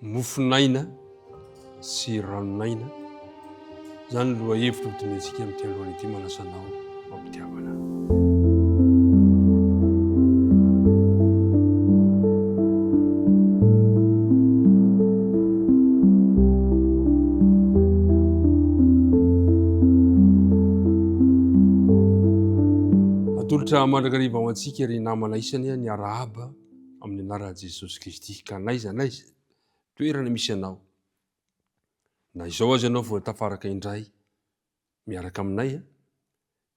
Mofinaina sy ranonaina zany loha hevitra hodiny antsika amin'ity androany ity manasanao mampitiavana. Atolotra mandrakariva ho antsika ry namana isany ny arahaba amin'ny anaran'i Jesosy Kristy ka naiza toerana misy anao. Na izao azy anao vao tafaraka indray miaraka aminay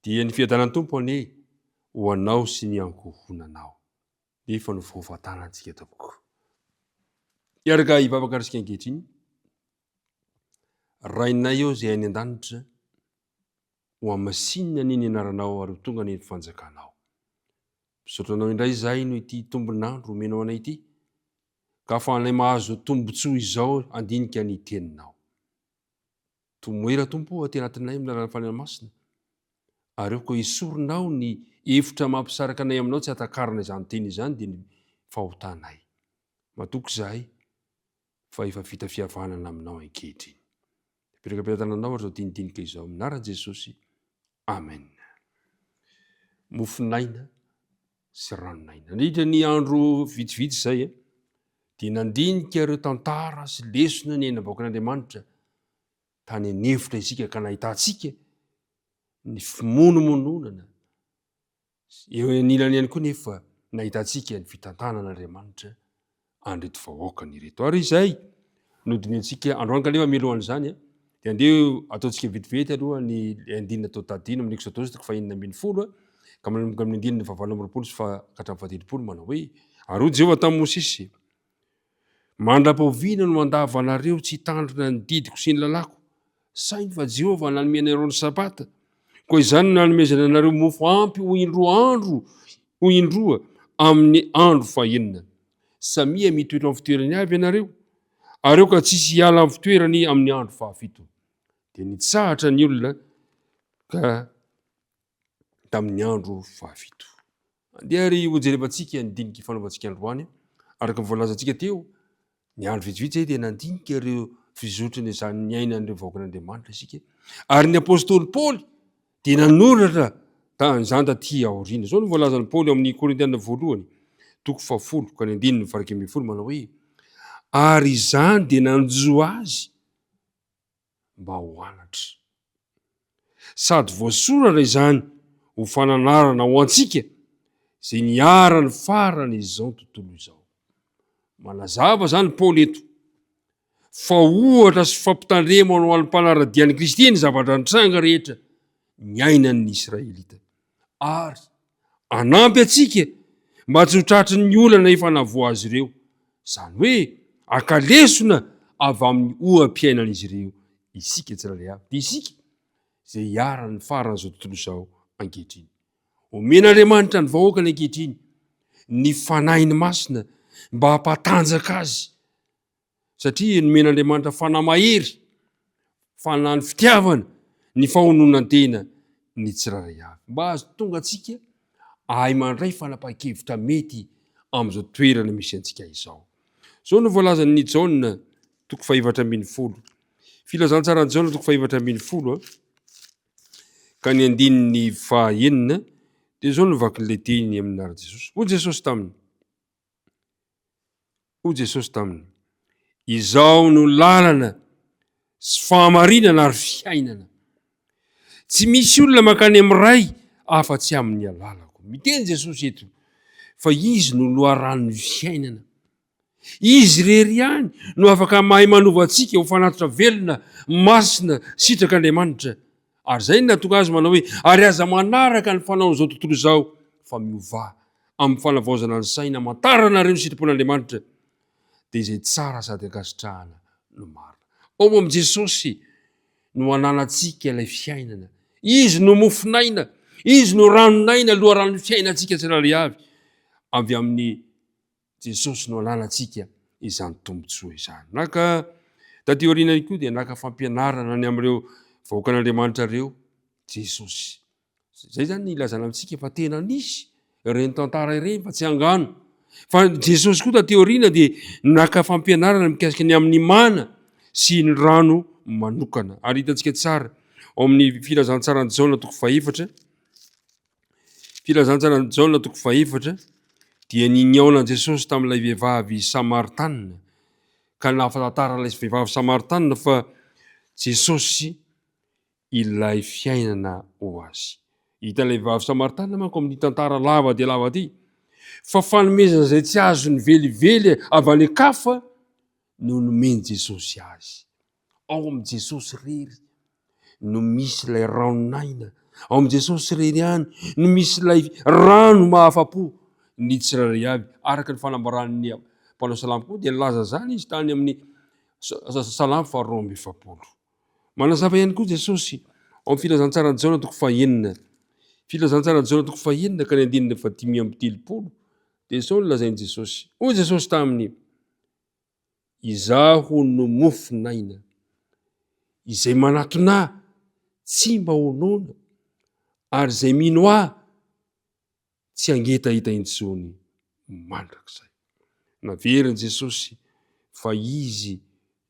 dia ny fiadanan'ny tompo anie ho anao sy ny ankohonanao. Efa nofahofantanantsika tompoko. Miaraka hivavakarisika ankehitriny. Rainay eo izay any an-danitra ho amasinina ny anaranao ary ho tonga ny fanjakanao. Misaotra anao indray izay no ity tombonandro omenao anay ity. Ka afahanay mahazo tombotsoa izao andinika ny teninao. Tomoera tompo aty anatinay amin'ny alalan'ny fanena masina. Ary eo koa hisoronao ny hevitra mampisaraka anay aminao tsy hatakarana izany teny izany dia ny fahotanay. Matoky izahay fa efa vita fihavanana aminao ankehitriny. Piraka-piadananao ary zao tinidinika izao amin'ny anaran'i Jesosy. Amen. Mofinaina sy ranonaina. Nandritra ny andro vitsivitsy izay dia nandinika ireo tantara sy lesona ny ainam-baokan'Andriamanitra tany anefitra isika ka nahitantsika ny fimonomononana. Eo anilany ihany koa nefa nahitantsika ny fitantanan'Andriamanitra andreto vahoakany ireto. Ary izay nodiny antsika androany ka nefa mialohan'izany dia andeha ataontsika vetivety aloha ny andinina tao tadino amin'ny Exodosy 4:20 ka manomboka amin'ny andinina 9 sy hatramin'ny 17 manao hoe ary Jehova tamin'i Mosesy mandra-paoviana no mandava anareo tsy hitandrina ny didiko sy ny lalako sainy fa Jehova nanome anareo ny sabata koa izany no nanomezana anareo mofo ampy ho indroa amin'ny andro fahaenina samia mitoetra amin'ny fitoerany avy ianareo ary eo ka tsisy hiala amin'ny fitoerany amin'ny andro fahafito. Dia nitsahatra ny olona ka tamin'ny andro fahafito. Andeha ary hojerevantsika ny dinika fanaovantsika androany araka voalazantsika teo ny andro vitsivitsy dia nandinika ireo fizotrany izany ny ainan'ireo vahoakan'Andriamanitra isika. Ary ny apôstôly Paoly dia nanoratra izany taty aoriana. Zao no voalazan'ny Paoly amin'ny Korintiana 1:10 ka ny 9:20 manao hoe ary izany dia nanjo azy mba ho anatra. Sady voasoratra izany ho fananarana ho antsika izay niara-ny farany izao tontolo izao. Manazava zany Paoly eto fa ohatra sy fampitandremana ho an'ny mpanara-dian'i Kristy ny zavatra nitranga rehetra ny ainan'ny Israelita. Ary anampy atsika mba tsy ho tratry ny olana efa navoa azy ireo. Zany hoe akalesona avy amin'ny oam-piainan'izy ireo isika tsirairay avy. Dia isika izay hiara-ny faran'izao tontolo izao ankehitriny. Omen'Andriamanitra ny vahoakany ankehitriny ny fanahy ny masina mba hampatanjaka azy. Satria nomen'Andriamanitra fanamahery, fanahy ny fitiavana, ny fahononantena ny tsirairay avy. Mba azo tonga antsika ahay mandray fanapa-kevitra mety amin'izao toerana misy antsika izao. Zao no voalazan'ny Jaona 4:20. Filazantsara Jaona 4:20 ka ny andininy 9 dia zao no vakin'ilay teny amin'ny anaran'i Jesosy. Ho Jesosy taminy. Izao no lalana sy fahamarinana ary fiainana. Tsy misy olona mankany amin'ny ray afa-tsy amin'ny alalako. Miteny Jesosy eto fa izy no loharan'ny fiainana. Izy rery ihany no afaka mahay manova antsika ho fanatitra velona, masina, sitrak'Andriamanitra. Ary zay no natonga azy manao hoe ary aza manaraka ny fanaon'izao tontolo izao fa miova amin'ny fanavaozana ny saina mantaranareo ny sitrapon'Andriamanitra dia izay tsara sady ankasitrahana no marina. Ao amin'i Jesosy no ananantsika ilay fiainana. Izy no mofinaina, izy no ranonaina loharan'ny fiainantsika tsirairay avy. Avy amin'ny Jesosy no ananantsika izany tombotsoa izany. Naka taty aoriana koa dia naka fampianarana ny amin'ireo vahoakan'Andriamanitra ireo Jesosy. Zay zany ilazana amintsika fa tena nisy ireny tantara ireny fa tsy hangano Fa Jesosy koa tateoriana dia naka fampianarana mikasika ny amin'ny mana sy ny rano manokana. Ary hitantsika tsara ao amin'ny filazantsarany Jaona toko faefatra, filazantsarany Jaona toko faefatra, dia niniaonan'i Jesosy tamin'ilay vehivavy Samaritanina, ka nahafantaran'ilay vehivavy Samaritanina fa Jesosy ilay fiainana ho azy. Hitan'ilay vehivavy Samaritanina manko amin'ny tantara lava dia lava ty, fa fanomezana izay tsy azony velively avy any an-kafa no nomeny Jesosy azy. Ao amin'ny Jesosy rery no misy ilay ranonaina, ao amin'ny Jesosy rery ihany no misy ilay rano mahafa-po ny tsirairay avy. Araka ny fanambaran'ny mpanao salamy koa dia nilaza zany izy tany amin'ny salamy 2:7. Manazava ihany koa Jesosy ao amin'ny filazantsarany Jaona toko fahenina, filazantsarany Jaona toko fahenina ka ny 5:30 dia sao nolazainy Jesosy. Hoy Jesosy taminy, izaho no mofonaina izay manatona tsy mba honona, ary izay mino ahy tsy hangetahita intsony mandrakizay. Naveriny Jesosy fa izy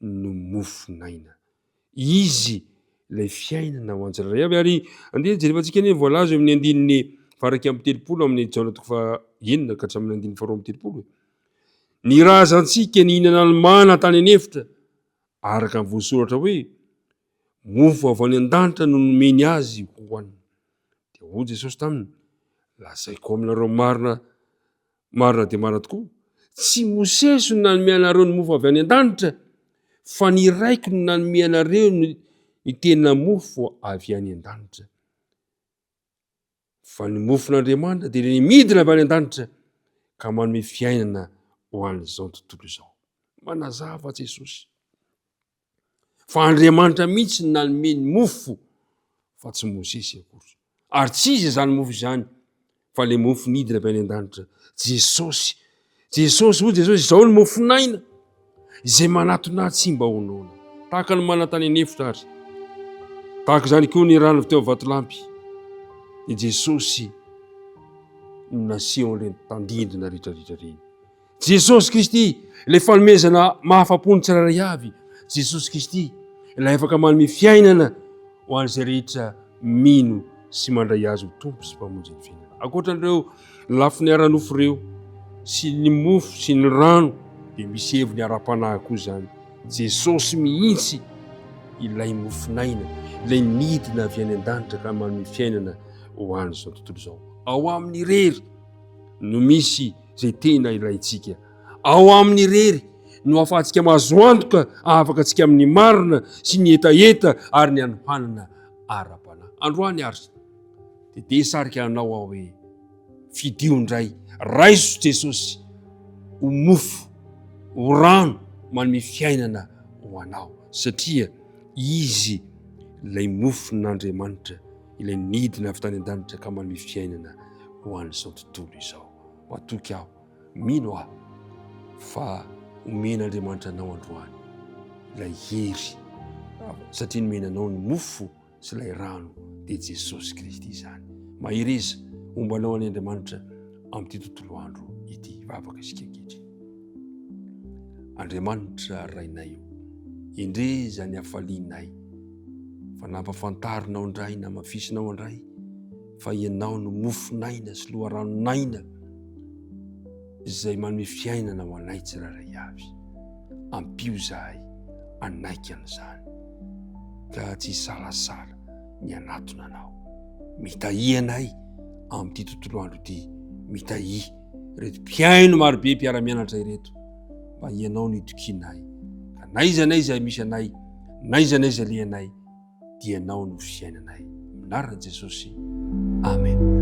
no mofonaina, izy ilay fiainana ho an-tsirairay avy. Ary andeha jerevantsika ny voalaza amin'ny 9:30 amin'ny Jaona toko fahenina ka hatramin'ny 9:30. Ny razantsika ny hinana ny mana tany anefitra, araka ny voasoratra hoe mofo avy any an-danitra no nomeny azy hohanina. Dia hoy Jesosy taminy, lazaiko aminareo marina dia marina tokoa, tsy Mosesy no nanome anareo ny mofo avy any an-danitra, fa ny raiko no nanome anareo ny tena mofo avy any an-danitra. Fa ny mofon'Andriamanitra dia ny midina avy any an-danitra ka manome fiainana ho an'izao tontolo izao. Manazava Jesosy fa Andriamanitra mihitsy no nanome ny mofo fa tsy Mosesy akory. Ary tsy izy izany mofo izany, fa le mofo midina avy any an-danitra, Jesosy. Jesosy hoy Jesosy, izao ny mofonaina izay manatona tsy mba honona. Tahaka ny mana tany anefitra ary, tahaka izany koa ny rano avy teo vatolampy, dia Jesosy no naseho an'ireny tandindrina rehetrarehetra reny. Jesosy Kristy ilay fanomezana mahafa-po ny tsirairay avy. Jesosy Kristy ilay afaka manome fiainana ho an'izay rehetra mino sy mandray azy ho tompo sy mpamonjy ny fiainana. Ankoatran'ireo lafiny ara-nofo ireo sy ny mofo sy ny rano, dia misy heviny ara-panahy koa zany. Jesosy mihitsy ilay mofonaina, ilay nidina avy any an-danitra ka manome fiainana ho an'izao tontolo izao. Ao amin'ny rery no misy izay tena ilayntsika. Ao amin'ny rery no ahafahantsika mahazoantoka afaka antsika amin'ny marina sy ny etaeta ary ny anohanana ara-panahy. Androany ary dia desarika anao aho hoe fidio indray, raiso Jesosy ho mofo, ho rano manome fiainana ho anao, satria izy ilay mofon'Andriamanitra, ilay nidina avy tany an-danitra ka manome fiainana ho an'izao tontolo izao. Matoky aho, mino aho fa omen'Andriamanitra anao androany ilay hery, satria nomenanao ny mofo sy ilay rano dia Jesosy Kristy izany. Mahireza ombanao any Andriamanitra amin'ity tontolo andro ity vavaka isika ankehitriny. Andriamanitra rainay, indreza ny hafalianay, fa nampafantarinao indray, namafisinao indray fa ianao no mofonaina sy loharanonaina izay manome fiainana ho anay tsirairay avy. Ampio izahay anaiky an'izany, ka tsy salasala ny anatona anao. Mitahi anay amin'ity tontolo andro ity, mitahi reto mpiaino marobe mpiara-mianatra ireto, mba ianao no itokinay, ka naiza naiza misy anay, naiza naiza le anay, dia ianao no fiainanay. Minaran'i Jesosy, amen.